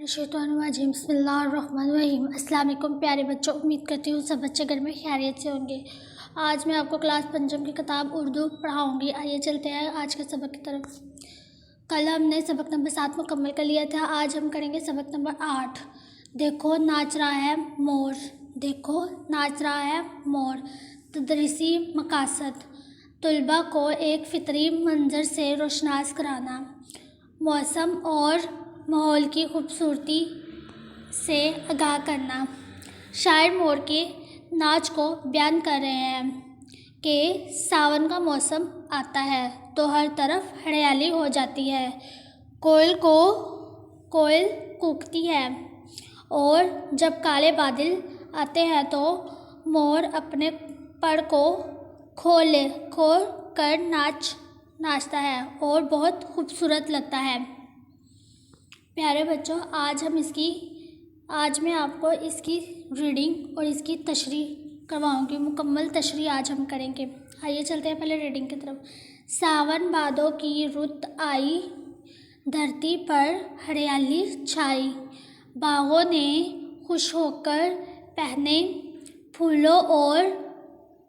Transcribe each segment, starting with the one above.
शैतानुर्रजीम बिस्मिल्लाहिर्रहमानिर्रहीम। अस्सलाम वालेकुम प्यारे बच्चों, उम्मीद करती हूँ सब बच्चे घर में खैरियत से होंगे। आज मैं आपको क्लास पंचम की किताब उर्दू पढ़ाऊँगी। आइए चलते हैं आज के सबक की तरफ। कल हमने सबक नंबर 7 मुकम्मल कर लिया था। आज हम करेंगे सबक नंबर 8। देखो नाच रहा है मोर, देखो नाच रहा है मोर। तदरीसी मकासद, तलबा को एक फ़ितरी मंजर से रोशनास कराना, मौसम और माहौल की खूबसूरती से आगाह करना। शायर मोर के नाच को बयान कर रहे हैं कि सावन का मौसम आता है तो हर तरफ हरियाली हो जाती है। कोयल कूकती है और जब काले बादल आते हैं तो मोर अपने पर को खोल कर नाचता है और बहुत खूबसूरत लगता है। प्यारे बच्चों, आज मैं आपको इसकी रीडिंग और इसकी तशरीह करवाऊंगी। मुकम्मल तशरीह आज हम करेंगे। आइए चलते हैं पहले रीडिंग की तरफ। सावन भादों की रुत आई, धरती पर हरियाली छाई, बागों ने खुश होकर पहने फूलों और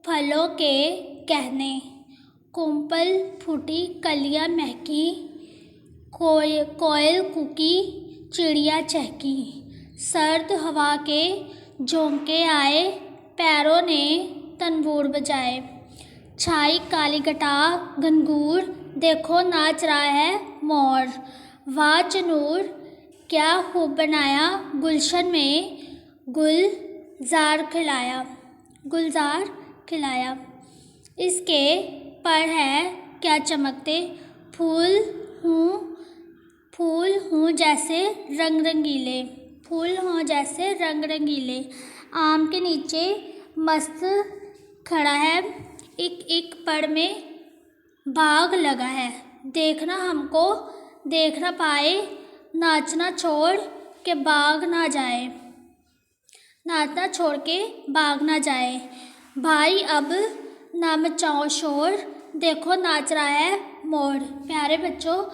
फलों के गहने, कोमल फूटी कलियां महकी, कोयल कूकी, चिड़िया चहकी, सर्द हवा के झोंके आए, पैरों ने तंबूर बजाए, छाई काली घटा घनघोर, देखो नाच रहा है मोर, वाह चनूर क्या खूब बनाया, गुलशन में गुलजार खिलाया, इसके पर है क्या चमकते, फूल हूँ जैसे रंग रंगीले, आम के नीचे मस्त खड़ा है, एक पड़ में बाग लगा है, देखना हमको देख ना पाए, नाचना छोड़ के बाग ना जाए, भाई अब ना मचाओ शोर, देखो नाच रहा है मोर। प्यारे बच्चों,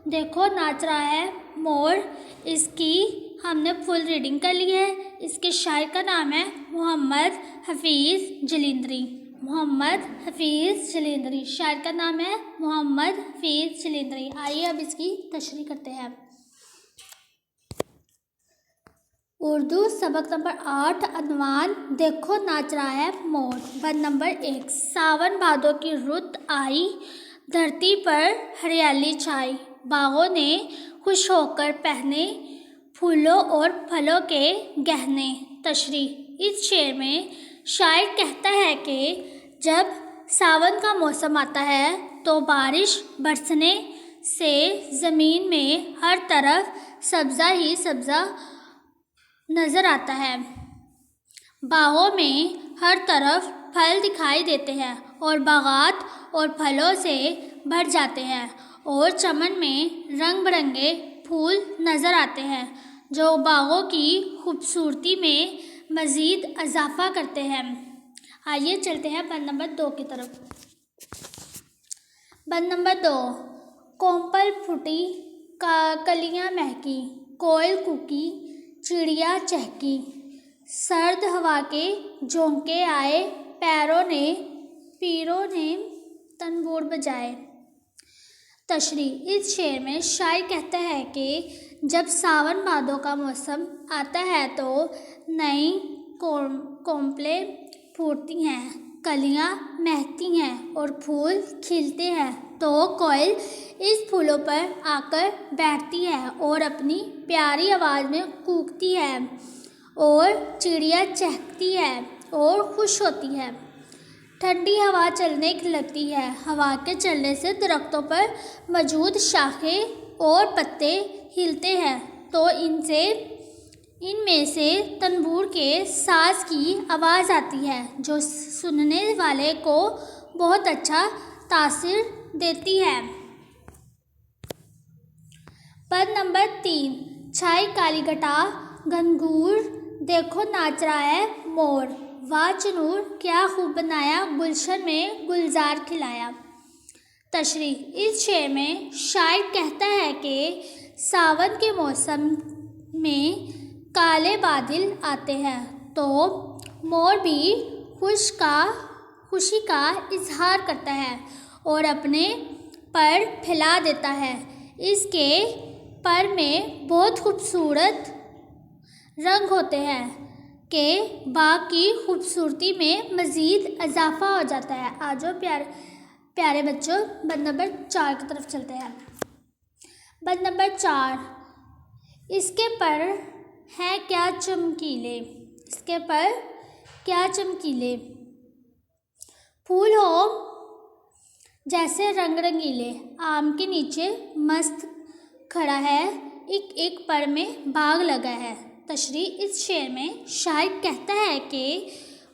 देखो नाच रहा है मोर, इसकी हमने फुल रीडिंग कर ली है। इसके शायर का नाम है मोहम्मद हफीज़ जलिंदरी। शायर का नाम है मोहम्मद हफीज़ जलिंदरी। आइए अब इसकी तशरीह करते हैं। उर्दू सबक नंबर 8, अनवान देखो नाच रहा है मोर। बंद नंबर 1। सावन भादों की रुत आई, धरती पर हरियाली छाई, बागों ने खुश होकर पहने फूलों और फलों के गहने। तशरीह, इस शेर में शायर कहता है कि जब सावन का मौसम आता है तो बारिश बरसने से ज़मीन में हर तरफ सब्ज़ा ही सब्ज़ा नज़र आता है, बागों में हर तरफ फल दिखाई देते हैं और बागात और फलों से भर जाते हैं और चमन में रंग बिरंगे फूल नज़र आते हैं जो बागों की खूबसूरती में मज़ीद इजाफ़ा करते हैं। आइए चलते हैं बंद नंबर 2 की तरफ। बंद नंबर 2। कोमल फूटी कलियां महकी, कोयल कूकी, चिड़िया चहकी, सर्द हवा के झोंके आए, पीरों ने तंबूर बजाए। तशरीह, इस शेर में शायर कहता है कि जब सावन भादों का मौसम आता है तो नई कोमलें फूटती हैं, कलियां महकती हैं और फूल खिलते हैं तो कोयल इस फूलों पर आकर बैठती है और अपनी प्यारी आवाज़ में कूकती है और चिड़िया चहकती है और खुश होती है। ठंडी हवा चलने लगती है, हवा के चलने से दरख्तों पर मौजूद शाखें और पत्ते हिलते हैं तो इनमें से तंबूर के साज की आवाज़ आती है जो सुनने वाले को बहुत अच्छा तासीर देती है। पद नंबर 3। छाई काली घटा घनघोर, देखो नाच रहा है मोर, वाह चनूर क्या खूब बनाया, गुलशन में गुलजार खिलाया। तशरीह, इस शेर में शायर कहता है कि सावन के मौसम میں کالے بادل آتے ہیں تو مور بھی خوشی کا اظہار کرتا ہے اور اپنے پر پھیلا دیتا ہے۔ اس کے پر میں بہت خوبصورت رنگ ہوتے ہیں کہ باغ کی خوبصورتی میں مزید اضافہ ہو جاتا ہے۔ آجو پیارے بچوں، بند نمبر 4 کی طرف چلتے ہیں۔ بند نمبر 4، اس کے پر ہیں کیا چمکیلے۔ اس کے پر کیا چمکیلے پھول ہو جیسے رنگ رنگیلے، آم کے نیچے مست کھڑا ہے، ایک ایک پر میں باغ لگا ہے۔ تشریح، اس شعر میں شاعر کہتا ہے کہ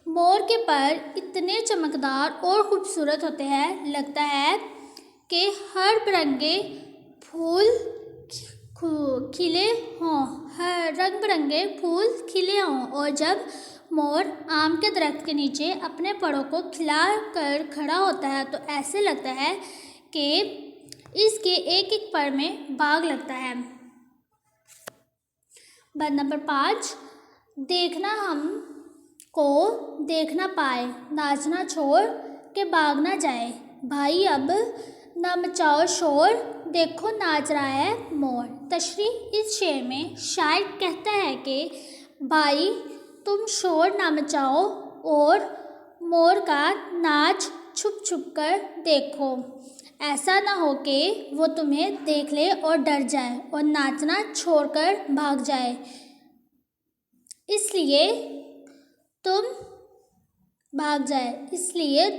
مور کے پر اتنے چمکدار اور خوبصورت ہوتے ہیں، لگتا ہے کہ ہر برنگے پھول کھلے ہوں، رنگ برنگے پھول کھلے ہوں، اور جب مور آم کے درخت کے نیچے اپنے پروں کو کھلا کر کھڑا ہوتا ہے تو ایسے لگتا ہے کہ اس کے ایک ایک پر میں باغ لگتا ہے۔ بند نمبر 5، دیکھنا ہم کو دیکھ نہ پائے، ناچنا چھوڑ کے بھاگ نہ جائے، بھائی اب نہ مچاؤ شور، دیکھو ناچ رہا ہے مور۔ تشریح، اس شعر میں شاعر کہتا ہے کہ بھائی تم شور نہ مچاؤ اور مور کا ناچ چھپ چھپ کر دیکھو، ایسا نہ ہو کہ وہ تمہیں دیکھ لے اور ڈر جائے اور ناچنا چھوڑ کر بھاگ جائے، اس لیے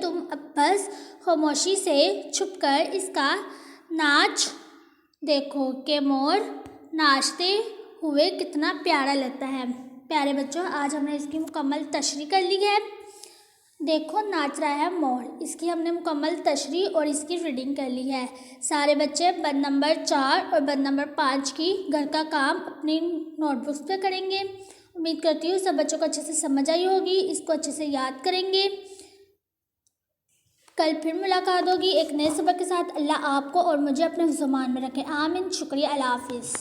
تم اب بس خاموشی سے چھپ کر اس کا ناچ دیکھو کہ مور ناچتے ہوئے کتنا پیارا لگتا ہے۔ پیارے بچوں، آج ہم نے اس کی مکمل تشریح کر لی ہے۔ دیکھو ناچ رہا ہے مور، اس کی ہم نے مکمل تشریح اور اس کی ریڈنگ کر لی ہے۔ سارے بچے بند نمبر 4 اور بند نمبر 5 کی گھر کا کام اپنی نوٹ بکس پہ کریں گے۔ امید کرتی ہوں سب بچوں کو اچھے سے سمجھ آئی ہوگی، اس کو اچھے سے یاد کریں گے۔ کل پھر ملاقات ہوگی ایک نئے سبق کے ساتھ۔ اللہ آپ کو اور مجھے اپنے حفظ و امان میں رکھے، آمین۔ شکریہ، اللہ حافظ۔